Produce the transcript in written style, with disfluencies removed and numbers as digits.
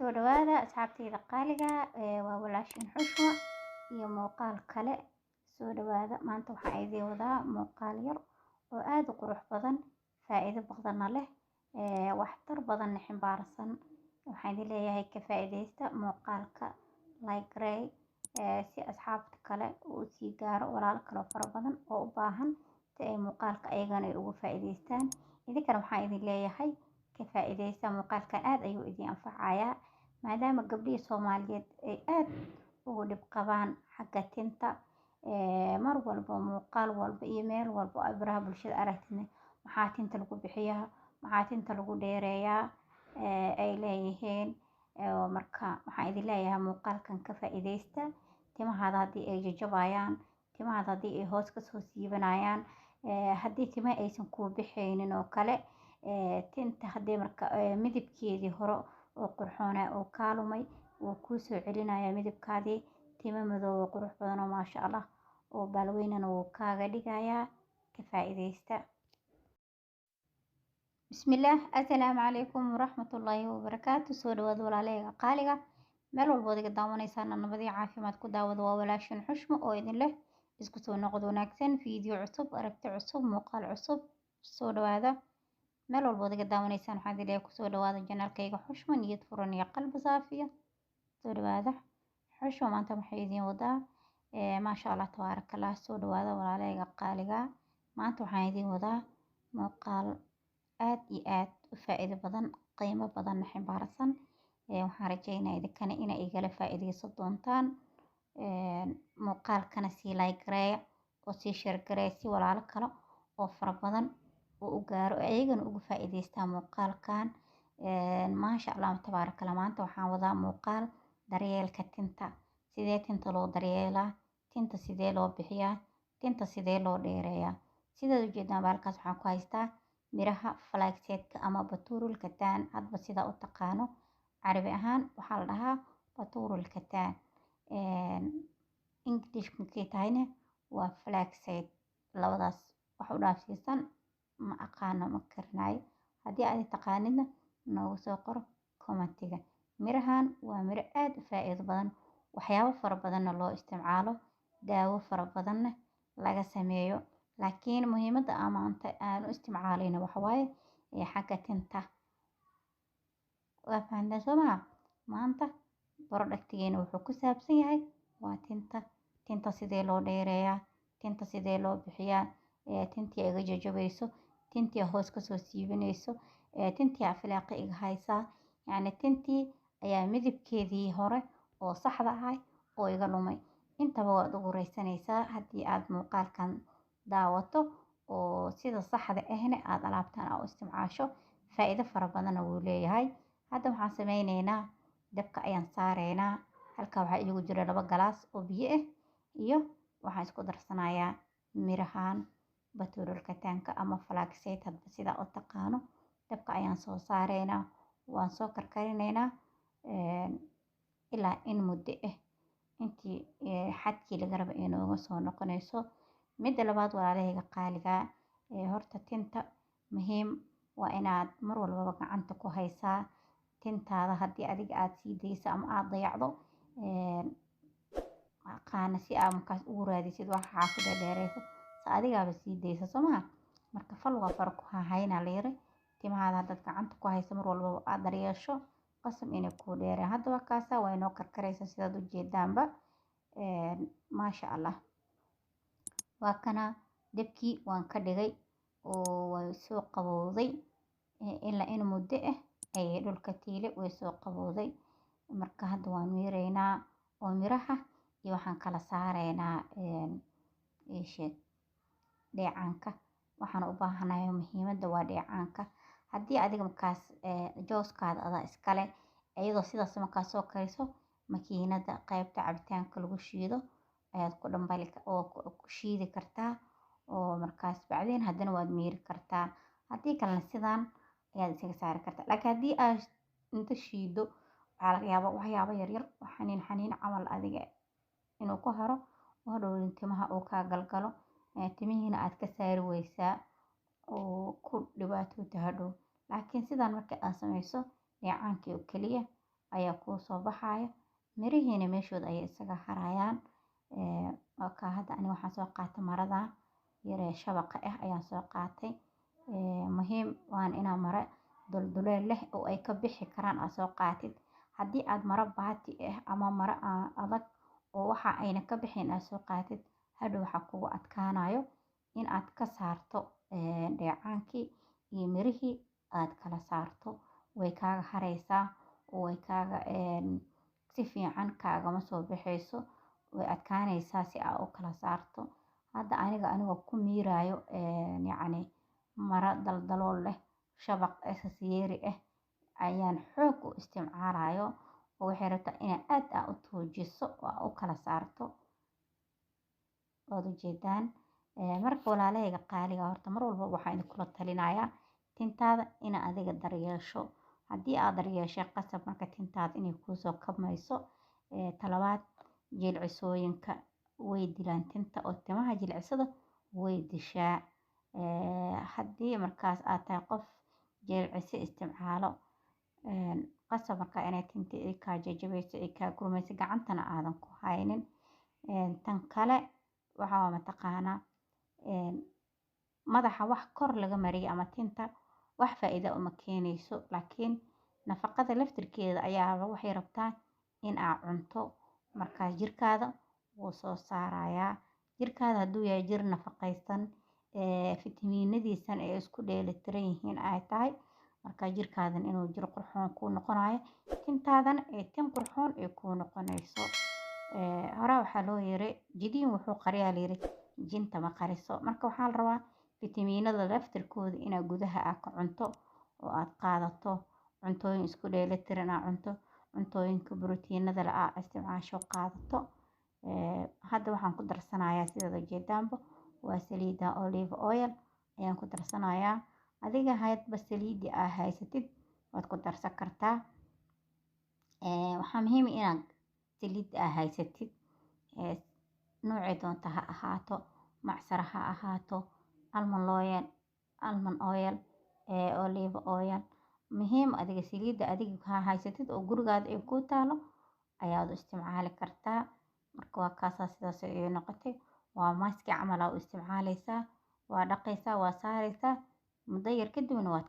Soo dhawaada asxaabtayda qaaliga waa walaashin Xushma iyo muuqaal kale. Soo dhawaada maanta waxaan idin wadaa muuqaal yar oo aad u qurux badan, faa'iido badanna leh, waxtar badanna ximbaarsan. Waxaan idin leeyahay ka faa'iidaysta muuqaalka, like ray, si asxaabta kale uu sii gaaro walaalo kale oo fara badan oo u baahan si ay muuqaalka ayagana ay uga faa'iidaystaan. Idinkana waxaan idin leeyahay ka faa'iidaysta muuqaalkan, aad ayuu idin anfacayaa maadaama gabdhihii Soomaaliyeed ay aad ugu dhib qabaan xagga tinta. Mar walba muuqaal walba iyo meel walba oo baraha bulshada aragtina maxaa tinta lagu bixiyaa, maxaa tinta lagu dheereeyaa, ay leeyihiin. Marka waxaan idin leeyahay muuqaalkan ka faa'iidaysta. Timahaada haddii ay jajabayaan, timahaada haddii ay hoos ka soo siibanayaan, haddii timaha aysan kuu bixaynin oo kale, tinta haddii marka midabkeedii hore oo qurxoonaa oo kaa lumay wuu kuu soo celinayaa midabkaadii. Tima madow oo qurux badan oo maasha Allah oo baalweynana wuu kaaga dhigayaa. Ka faa'iidaysta. Bismillaah, assalaamu calaykum waraxmatullaahi wabarakaatu. Soo dhawaada walaalahayga qaaliga, meel walba iga daawanaysaan nabad iyo caafimaad ku daawada. Waa walaashin Xushma oo idin leh isku soo noqod wanaagsan, fiideo cusub, aragti cusub, muuqaal cusub. Soo dhawaada meel walba iga daawanaysaan. Waxaan idin leeyahay ku soo dhawaada janaalkayga Xushma, niyad furan iyo qalbi saafiya. Soo dhawaada Xushma maanta waxay idin wadaa maasha Allah tabaarakallah. Soo dhawaada walaalahayga qaaliga, maanta waxaan idin wadaa muuqaal aad iyo aad u faa'iido badan, qiimo badanna ximbaarsan. Waxaan rajaynayaa idinkana inay igala faa'iidaysan doontaan. Muuqaalkana sii like gareeya oo sii share gareeya si walaalo kale oo fara badan oo u gaaro ayagana uga faa'iidaystaan muuqaalkan. Maasha Allah tabaarakallah. Maanta waxaan wadaa muuqaal daryeelka tinta. Sidee tinta loo daryeelaa, tinta sidee loo bixiyaa, tinta sidee loo dheereeyaa. Sidaad u jeedaan baalkaas waxaan ku haystaa miraha flaxseed-ka ama batuurul kataan, hadba sida u taqaano. Carabi ahaan waxaa la dhahaa batuurul kataan. English markay tahayna waa flaxseed. Labadaas wax u dhaafsiisan ma aqaano, ma karinayo. Haddii aad taqaanidna noogu soo qor commentiga. Mirahan waa miro aad u faa'iido badan, waxyaabo fara badanna loo isticmaalo, daawo fara badanna laga sameeyo. Laakiin muhiimadda maanta aan u isticmaalayna waxa waaye xagga tinta. Waa fahanteen soo maha? Maanta productigeena wuxuu ku saabsan yahay waa tinta. Tinta sidee loo dheereeyaa, tinta sidee loo bixiyaa, tintii iga jajabayso, tintii hoos ka soo siibanayso, tintii aflaaqi iga haysaa. Yacni tintii ayaa midabkeedii hore oo saxda ahay oo iga lumay. Intaba waad ugu raysanaysaa haddii aad muuqaalkan daawato oo sida saxda ahna aad alaabtan u isticmaasho. Faa'iido fara badanna wuu leeyahay. Hadda waxaan sameynaynaa dabka ayaan saareynaa. Halka waxaa igu jira 2 galaas oo biyo ah iyo waxaan isku darsanayaa mirahan batuurul kataanka ama flaxseed hadba sida u taqaano. Dabka ayaan soo saareynaa, waan soo karkarinaynaa ilaa in muddo ah intii xadkii laga rabo inooga soo noqonayso. Midda labaad walaalahayga qaaliga, horta tinta muhiim waa inaad mar walba gacanta ku haysaa. Tintaada haddii adiga aad sii dayso ama aad dayacdo, aqaana si aad markaas ugu raadisid wax xaafada dheerayso sa adigaaba sii dayso soo maha? Marka fal waa far ku haynaa la yiri. Timahaada haddaad gacanta ku hayso mar walba aad daryeesho qasam inay kuu dheereen. Hadda waa kaasa waa inoo karkaraysa sidaad u jeedaanba. Maasha Allah. Waa kana dabkii waan ka dhigay oo way soo qabowday ilaa in muddo ah ay dhulka tiile way soo qabowday. Marka hadda waan miiraynaa oo miraha iyo waxaan kala saareynaa dheecaanka. Waxaan u baahanahay muhiimadda waa dheecaanka. Haddii adiga markaas jooskaada adaa iskale iyadoo sidaas markaas soo kariso makiinada qaybta cabitaanka lagu shiido ayaad ku dhambali oo ku shiidi kartaa oo markaas bacdeen haddana waad miiri kartaa. Haddii kalena sidaan ayaad isaga saari kartaa. Laakiin haddii aad inta shiido waxaa laga yaabaa waxyaabo yaryar oo xaniin camal adiga inuu ku haro oo hadhow timaha uu kaa galgalo, timihiina aad ka saari waysaa oo ku dhibaatoota hadhow. Laakiin sidaan marka aad samayso dheecaankii oo keliya ayaa kuu soo baxaya. Mirihiina meeshooda ayay isaga harayaan. Marka hadda ani waxaan soo qaatay maradan yar ee shabaqa ah ayaan soo qaatay. Muhiim waan inaa mara dulduleel leh oo ay ka bixi karaan aad soo qaatid. Haddii aad mara baati ah ama mara adag oo waxa ayna ka bixin aad soo qaatid, hadhow waxaa kugu adkaanayo in aad ka saarto dheecaankii iyo mirihii aad kala saarto. Way kaaga haraysaa oo way kaaga si fiican kaagama soo baxayso. Way adkaanaysaa si aad u kala saarto. Hadda anigoo ku miiraayo yacni mara daldalool leh shabaq siyeeri ah ayaan xoog u isticmaalayo. oo waxay rabtaa inaad aad u tuujiso oo u kala saarto. Waad ujeedaan. Marka walaalahayga qaaliga horta mar walba waxaan idinkula talinayaa tintaada ina adiga daryeesho. Haddii aad daryeeshay qasab marka tintaada inay kuusoo kabmayso. Talabaad jilcisooyinka way dilaan tinta oo timaha jilcisada way dishaa. Haddii markaas aad tahay qof jilcise isticmaalo qasab markaa inay tinta ay kaa jajabayso ay kaa gurmayso gacantana aadan ku haynin. Tan kale waxaa mataqaanaa madaxa wax kor laga mariyay ama tinta wax faa'iido uma keenayso. Laakiin nafaqada laftirkeeda ayaa waxay rabtaa in aad cunto. Markaas jirkaada wuu soo saarayaa. Jirkaada hadduu yahay jir nafaqaysan fitamiinadiisan ay isku dheelitiran yihiin ay tahay. Markaa jirkaadan inuu jir qurxoon kuu noqonayo. Tintaadana ee tin qurxoon ay kuu noqonayso. Hore waxaa loo yiri jidiin wuxuu qariyaa la yiri jinta ma qariso. Marka waxaa la rabaa fitamiinada laftirkooda inaad gudaha aad ka cunto oo aad qaadato. Cuntooyin isku dheelitiran aad cunto. Cuntooyinka borotiinada la aad isticmaasho qaadato. Hadda waxaan ku darsanayaa sida ujeedaanba waa saliida olive oil ayaan ku darsanayaa. Adiga hadba saliidi aad haysatid waad ku darsan kartaa. Waxaa muhiim ah inaad saliid aad haysatid. Noocay doonta ha ahaato, macsaro ha ahaato, almond oil, olive oil. Muhiim adiga saliida adiga ha haysatid oo gurigaada ay ku taalo ayaad u isticmaali kartaa. Marka waa kaasa sidaas ay noqotay. Waa maski camal aad u isticmaalaysaa. Waa dhaqaysaa, waa saaraysaa. Muddo yar kadibna waad